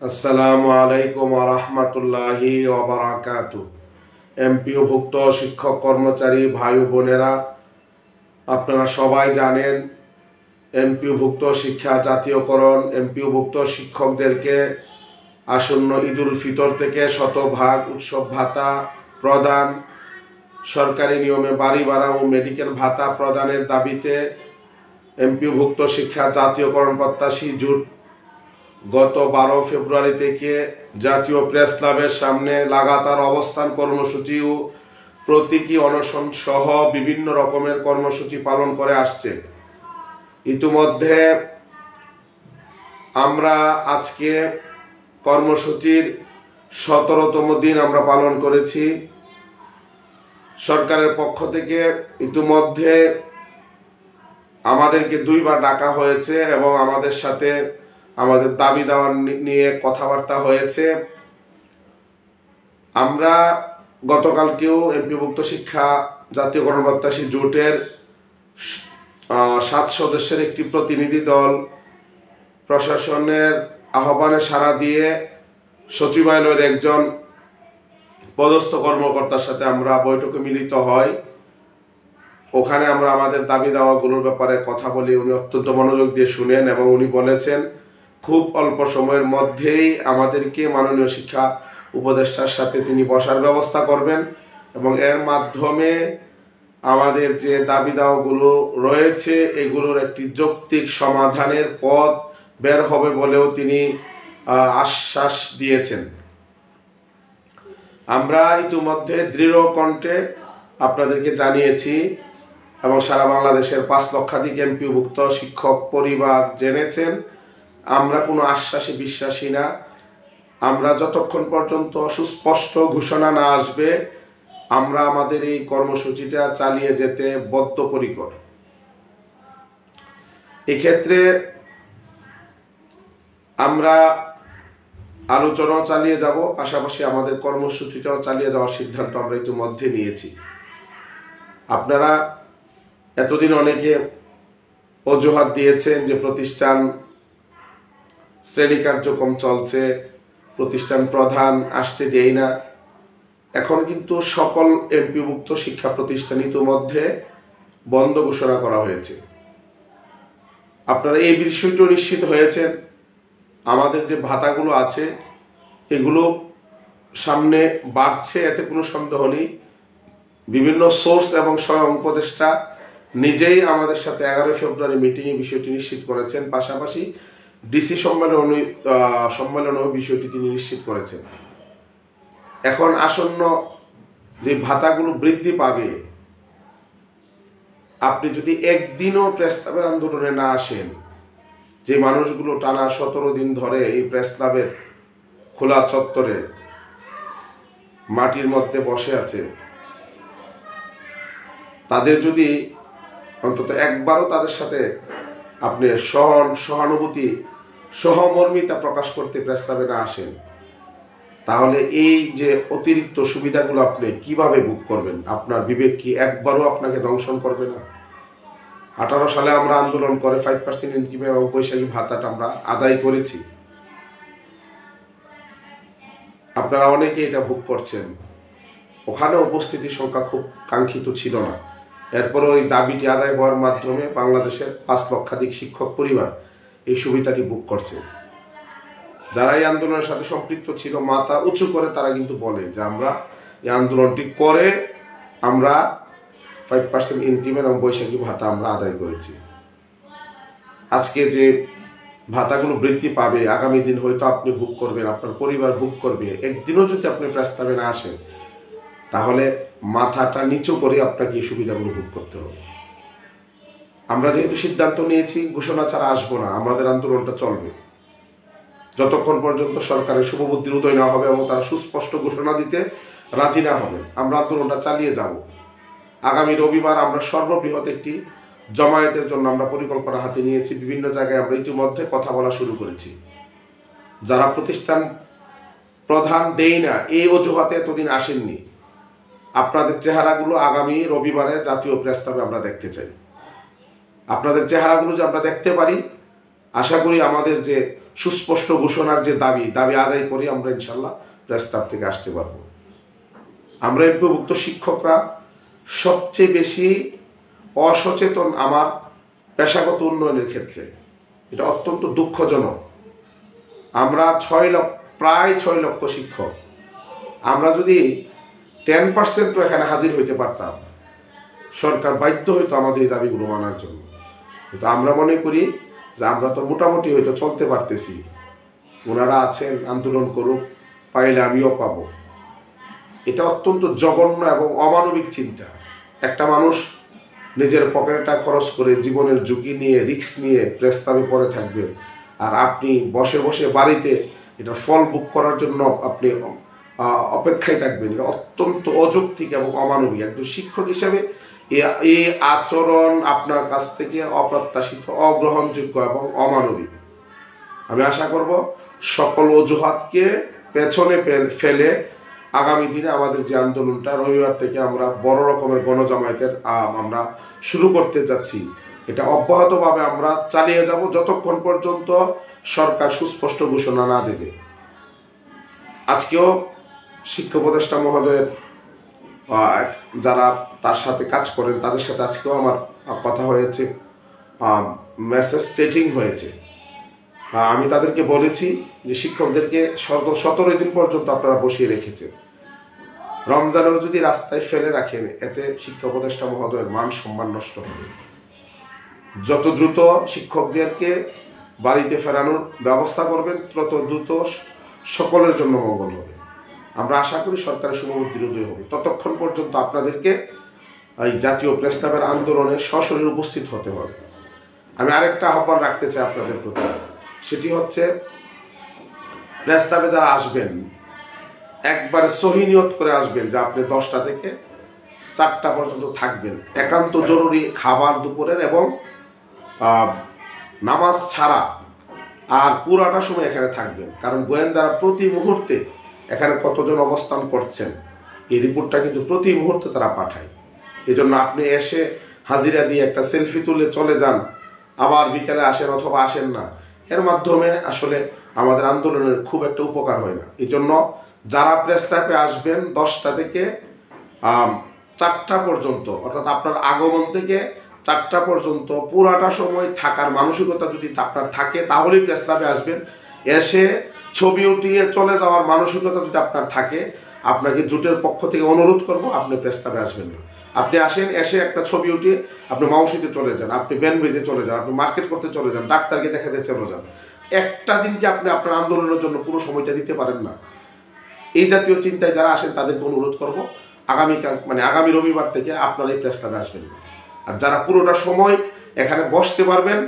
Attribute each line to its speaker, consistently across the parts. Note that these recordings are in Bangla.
Speaker 1: আসসালামু আলাইকুম ওয়া রাহমাতুল্লাহি ওয়া বারাকাতুহু। এমপিওভুক্ত শিক্ষক কর্মচারী ভাই বোনেরা, আপনারা সবাই জানেন এমপিওভুক্ত শিক্ষা জাতীয়করণ, এমপিওভুক্ত শিক্ষকদেরকে আসন্ন ঈদুল ফিতর থেকে শতভাগ উৎসব ভাতা প্রদান, সরকারি নিয়মে বাড়ি ভাড়া ও মেডিকেল ভাতা প্রদানের দাবিতে এমপিওভুক্ত শিক্ষা জাতীয়করণ প্রত্যাশী জোট গত 12 ফেব্রুয়ারি থেকে জাতীয় প্রেস ক্লাবের সামনে লাগাতার অবস্থান কর্মসূচি ও প্রতীকী অনশন সহ বিভিন্ন রকমের কর্মসূচি পালন করে আসছে। ইতিমধ্যে আমরা আজকে কর্মসূচির 17তম দিন আমরা পালন করেছি। সরকারের পক্ষ থেকে ইতিমধ্যে আমাদেরকে 2 বার ডাকা হয়েছে এবং আমাদের সাথে আমাদের দাবি দাওয়া নিয়ে কথাবার্তা হয়েছে। আমরা গতকালকেও এমপিওভুক্ত শিক্ষা জাতীয়করণ প্রত্যাশী জোটের 7 সদস্যের একটি প্রতিনিধি দল প্রশাসনের আহ্বানে সাড়া দিয়ে সচিবালয়ের একজন পদস্থ কর্মকর্তার সাথে আমরা বৈঠকে মিলিত হই। ওখানে আমরা আমাদের দাবি দাওয়াগুলোর ব্যাপারে কথা বলি। উনি অত্যন্ত মনোযোগ দিয়ে শুনেন এবং উনি বলেছেন খুব অল্প সময়ের মধ্যেই আমাদেরকে মাননীয় শিক্ষা উপদেষ্টার সাথে তিনি বসার ব্যবস্থা করবেন এবং এর মাধ্যমে আমাদের যে দাবি দাওয়াগুলো রয়েছে এগুলোর একটি যৌক্তিক সমাধানের পথ বের হবে বলেও তিনি আশ্বাস দিয়েছেন। আমরা ইতিমধ্যে দৃঢ় কণ্ঠে আপনাদেরকে জানিয়েছি এবং সারা বাংলাদেশের 5 লক্ষাধিক এমপিওভুক্ত শিক্ষক পরিবার জেনেছেন আমরা কোনো আশ্বাসে বিশ্বাসী না। আমরা যতক্ষণ পর্যন্ত সুস্পষ্ট ঘোষণা না আসবে আমরা আমাদের এই কর্মসূচিটা চালিয়ে যেতে বদ্ধপরিকর। এক্ষেত্রে আমরা আলোচনাও চালিয়ে যাব, পাশাপাশি আমাদের কর্মসূচিটাও চালিয়ে যাওয়ার সিদ্ধান্ত আমরা ইতিমধ্যে নিয়েছি। আপনারা এতদিন অনেকে অজুহাত দিয়েছেন যে প্রতিষ্ঠান শ্রেণী কার্যক্রম চলছে, প্রতিষ্ঠান প্রধান আসতে দেয় না। এখন কিন্তু সকল এমপিওভুক্ত শিক্ষা প্রতিষ্ঠান ইতিমধ্যে বন্ধ ঘোষণা করা হয়েছে। আপনারা এই বিষয়টি নিশ্চিত হয়েছেন আমাদের যে ভাতাগুলো আছে এগুলো সামনে বাড়ছে, এতে কোনো সন্দেহ নেই। বিভিন্ন সোর্স এবং স্বয়ং উপদেষ্টা নিজেই আমাদের সাথে 11 ফেব্রুয়ারি মিটিংয়ে বিষয়টি নিশ্চিত করেছেন, পাশাপাশি ডিসি সম্মেলনেও বিষয়টি তিনি নিশ্চিত করেছেন। এখন আসন্ন যে ভাতাগুলো বৃদ্ধি পাবে, আপনি যদি একদিনও প্রেস ক্লাবের আন্দোলনে না আসেন, যে মানুষগুলো টানা 17 দিন ধরে এই প্রেস ক্লাবের খোলা চত্বরে মাটির মধ্যে বসে আছে, তাদের যদি অন্তত একবারও তাদের সাথে আপনি সহানুভূতি সহমর্মিতা প্রকাশ করতে প্রেস ক্লাবে না আসেন, তাহলে এই যে অতিরিক্ত সুবিধাগুলো আপনি কিভাবে ভোগ করবেন? আপনার বিবেক কি একবারও আপনাকে দংশন করবে না? 18 সালে আমরা আন্দোলন করে 5% ইনক্রিমেন্ট এবং বৈশাখী ভাতাটা আমরা আদায় করেছি। আপনারা অনেকে এটা ভোগ করছেন। ওখানে উপস্থিতির সংখ্যা খুব কাঙ্ক্ষিত ছিল না, এরপর ওই দাবিটি আদায় হওয়ার মাধ্যমে বাংলাদেশের 5 লক্ষাধিক শিক্ষক পরিবার এই সুবিধাটি ভোগ করছে। যারা এই আন্দোলনের সাথে সম্পৃক্ত ছিল মাথা উঁচু করে তারা কিন্তু বলে যে আমরা এই আন্দোলনটি করে আমরা 5% ইনক্রিমেন্ট এবং বৈশাখী ভাতা আমরা আদায় করেছি। আজকে যে ভাতাগুলো বৃদ্ধি পাবে, আগামী দিন হয়তো আপনি ভোগ করবেন, আপনার পরিবার ভোগ করবে। একদিনও যদি আপনি প্রস্তাবে না আসেন তাহলে মাথাটা নিচু করে আপনাকে এই সুবিধাগুলো ভোগ করতে হবে। আমরা যেহেতু সিদ্ধান্ত নিয়েছি ঘোষণা ছাড়া আসবো না, আমাদের আন্দোলনটা চলবে যতক্ষণ পর্যন্ত সরকারের শুভবুদ্ধির উদয় না হবে এবং তারা সুস্পষ্ট ঘোষণা দিতে রাজি না হবে। আমরা আন্দোলনটা চালিয়ে যাব। আগামী রবিবার আমরা সর্ববৃহৎ একটি জমায়েতের জন্য আমরা পরিকল্পনা হাতে নিয়েছি। বিভিন্ন জায়গায় আমরা ইতিমধ্যে কথা বলা শুরু করেছি। যারা প্রতিষ্ঠান প্রধান দেই না এই অজুহাতে এতদিন আসেননি, আপনাদের চেহারাগুলো আগামী রবিবারে জাতীয় প্রেস ক্লাবে আমরা দেখতে চাই। আপনাদের চেহারাগুলো যে আমরা দেখতে পারি আশা করি আমাদের যে সুস্পষ্ট ঘোষণার যে দাবি আদায় করি আমরা ইনশাল্লাহ প্রেস থেকে আসতে পারবো। আমরা এমপিওভুক্ত শিক্ষকরা সবচেয়ে বেশি অসচেতন আমার পেশাগত উন্নয়নের ক্ষেত্রে। এটা অত্যন্ত দুঃখজনক। আমরা প্রায় 6 লক্ষ শিক্ষক, আমরা যদি 10% এখানে হাজির হইতে পারতাম, সরকার বাধ্য হইতো আমাদের এই দাবিগুলো মানার জন্য। কিন্তু আমরা মনে করি যে আমরা তো মোটামুটি হয়তো চলতে পারতেছি, ওনারা আছেন, আন্দোলন করুক, পাইলে আমিও পাবো। এটা অত্যন্ত জঘন্য এবং অমানবিক চিন্তা। একটা মানুষ নিজের পকেটটা খরচ করে জীবনের ঝুঁকি নিয়ে রিস্ক নিয়ে প্রেস্তাবে পড়ে থাকবে, আর আপনি বসে বসে বাড়িতে এটা ফল বুক করার জন্য আপনি অপেক্ষায় থাকবেন। এটা অত্যন্ত অযৌক্তিক এবং অমানবিক। একজন শিক্ষক হিসেবে এই আচরণ আপনার কাছ থেকে অপ্রত্যাশিত, অগ্রহণযোগ্য এবং অমানবিক। আমি আশা করব সকল অজুহাতকে পেছনে ফেলে আগামী দিনে আমাদের যে আন্দোলনটা রবিবার থেকে আমরা বড় রকমের গণজামায়াতের আমরা শুরু করতে যাচ্ছি, এটা অব্যাহতভাবে আমরা চালিয়ে যাব যতক্ষণ পর্যন্ত সরকার সুস্পষ্ট ঘোষণা না দেবে। আজকেও শিক্ষা উপদেষ্টা মহোদয়ের যারা তার সাথে কাজ করেন তাদের সাথে আজকেও আমার কথা হয়েছে, মেসেজ স্টেটিং হয়েছে। আমি তাদেরকে বলেছি যে শিক্ষকদেরকে 17 দিন পর্যন্ত আপনারা বসিয়ে রেখেছেন, রমজানেও যদি রাস্তায় ফেলে রাখেন এতে শিক্ষা উপদেষ্টা মহোদয়ের মান সম্মান নষ্ট হবে। যত দ্রুত শিক্ষকদেরকে বাড়িতে ফেরানোর ব্যবস্থা করবেন তত দ্রুত সকলের জন্য মঙ্গল হবে। আমরা আশা করি সরকারের শুভবুদ্ধির উদয় হবে। ততক্ষণ পর্যন্ত আপনাদেরকে এই জাতীয় প্রেস্তাবের আন্দোলনে সশরীরে উপস্থিত হতে হবে। আমি আরেকটা আহ্বান রাখতে চাই আপনাদের প্রতি, সেটি হচ্ছে প্রেস্তাবে যারা আসবেন একবারে সহি নিয়ত করে আসবেন যে আপনি 10টা থেকে 4টা পর্যন্ত থাকবেন। একান্ত জরুরি খাবার দুপুরের এবং নামাজ ছাড়া আর পুরাটা সময় এখানে থাকবেন। কারণ গোয়েন্দারা প্রতি মুহূর্তে এখানে কতজন অবস্থান করছেন এই রিপোর্টটা কিন্তু প্রতি মুহূর্তে তারা পাঠায়। এই জন্য আপনি এসে হাজিরা দিয়ে একটা সেলফি তুলে চলে যান, আবার বিকেলে আসেন অথবা আসেন না, এর মাধ্যমে আসলে আমাদের আন্দোলনের খুব একটা উপকার হয় না। এই জন্য যারা প্রেসক্লাবে আসবেন 10টা থেকে 4টা পর্যন্ত, অর্থাৎ আপনার আগমন থেকে 4টা পর্যন্ত পুরাটা সময় থাকার মানসিকতা যদি আপনার থাকে তাহলেই প্রেসক্লাবে আসবেন। এসে ছবি উঠিয়ে চলে যাওয়ার মানসিকতা যদি আপনার থাকে, আপনাকে জোটের পক্ষ থেকে অনুরোধ করব আপনি প্রেসক্লাবে আসবেন না। আপনি আসেন, এসে একটা ছবি উঠিয়ে আপনি মাউসিতে চলে যান, আপনি ব্যানবেজে চলে যান, আপনি মার্কেট করতে চলে যান, ডাক্তারকে দেখাতে চলে যান। একটা দিনকে আপনি আপনার আন্দোলনের জন্য পুরো সময়টা দিতে পারেন না। এই জাতীয় চিন্তায় যারা আসেন তাদেরকে অনুরোধ করব আগামী রবিবার থেকে আপনারা এই প্রেসক্লাবে আসবেন না। আর যারা পুরোটা সময় এখানে বসতে পারবেন,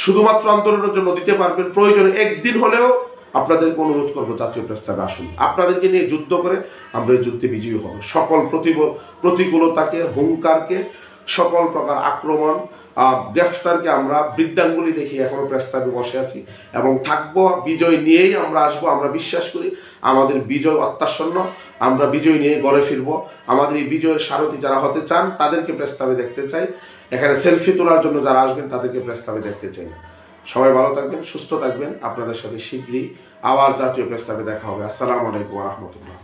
Speaker 1: শুধুমাত্র আন্দোলনের জন্য দিতে পারবেন, প্রয়োজনে একদিন হলেও আপনাদেরকে অনুরোধ করবো জাতীয় প্রেসক্লাবে আসুন। আপনাদেরকে নিয়ে যুদ্ধ করে আমরা এই যুদ্ধে বিজয়ী হব। সকল প্রতিকূলতাকে, হুঙ্কারকে, সকল প্রকার আক্রমণ, গ্রেফতারকে আমরা বৃদ্ধাঙ্গুলি দেখি এখনো প্রেসক্লাবে বসে আছি এবং থাকবো। বিজয় নিয়েই আমরা আসবো। আমরা বিশ্বাস করি আমাদের বিজয় অত্যাসন্ন, আমরা বিজয় নিয়ে ঘরে ফিরবো। আমাদের এই বিজয়ের সারথি যারা হতে চান তাদেরকে প্রেসক্লাবে দেখতে চাই। এখানে সেলফি তোলার জন্য যারা আসবেন তাদেরকে প্রেসক্লাবে দেখতে চাই না। সবাই ভালো থাকবেন, সুস্থ থাকবেন। আপনাদের সাথে শীঘ্রই আবার জাতীয় প্রেসক্লাবে দেখা হবে। আসসালামু আলাইকুম ওয়া রাহমাতুল্লাহ।